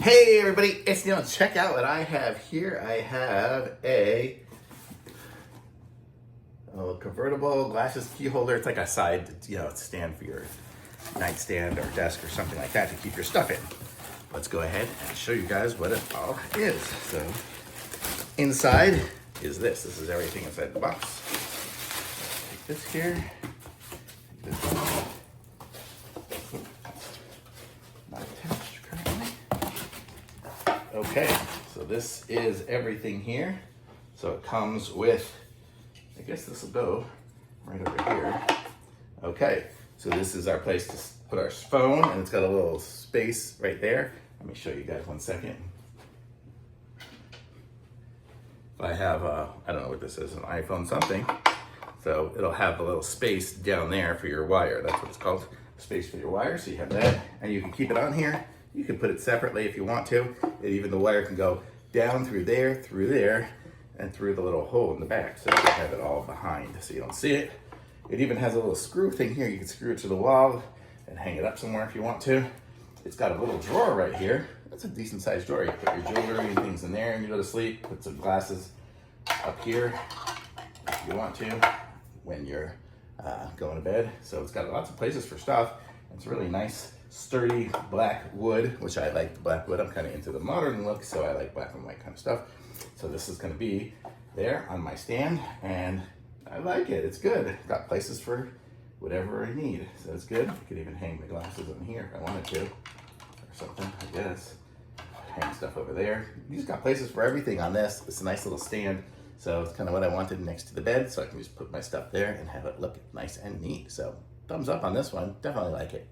Hey everybody, it's Neil. Check out what I have here. I have a convertible glasses key holder. It's like a side, stand for your nightstand or desk or something like that to keep your stuff in. Let's go ahead and show you guys what it all is. So inside is this. This is everything inside the box. Take this here. Take this one. Not attached currently. Okay, so this is everything here. So it comes with, I guess this will go right over here. Okay, so this is our place to put our phone, and it's got a little space right there. Let me show you guys 1 second. If I have, I don't know what this is, an iPhone something. So it'll have a little space down there for your wire. That's what it's called, space for your wire. So you have that, and you can keep it on here. You can put it separately if you want to. Even the wire can go down through there, and through the little hole in the back. So you can have it all behind so you don't see it. It even has a little screw thing here. You can screw it to the wall and hang it up somewhere if you want to. It's got a little drawer right here. That's a decent sized drawer. You put your jewelry and things in there and you go to sleep. Put some glasses up here if you want to when you're going to bed. So it's got lots of places for stuff. It's really nice, sturdy black wood, which I like the black wood. I'm kind of into the modern look, so I like black and white kind of stuff. So this is going to be there on my stand, and I like it. It's good. Got places for whatever I need, so it's good. I could even hang the glasses on here if I wanted to, or something, I guess. Hang stuff over there. You just got places for everything on this. It's a nice little stand, so it's kind of what I wanted next to the bed, so I can just put my stuff there and have it look nice and neat. So thumbs up on this one. Definitely like it.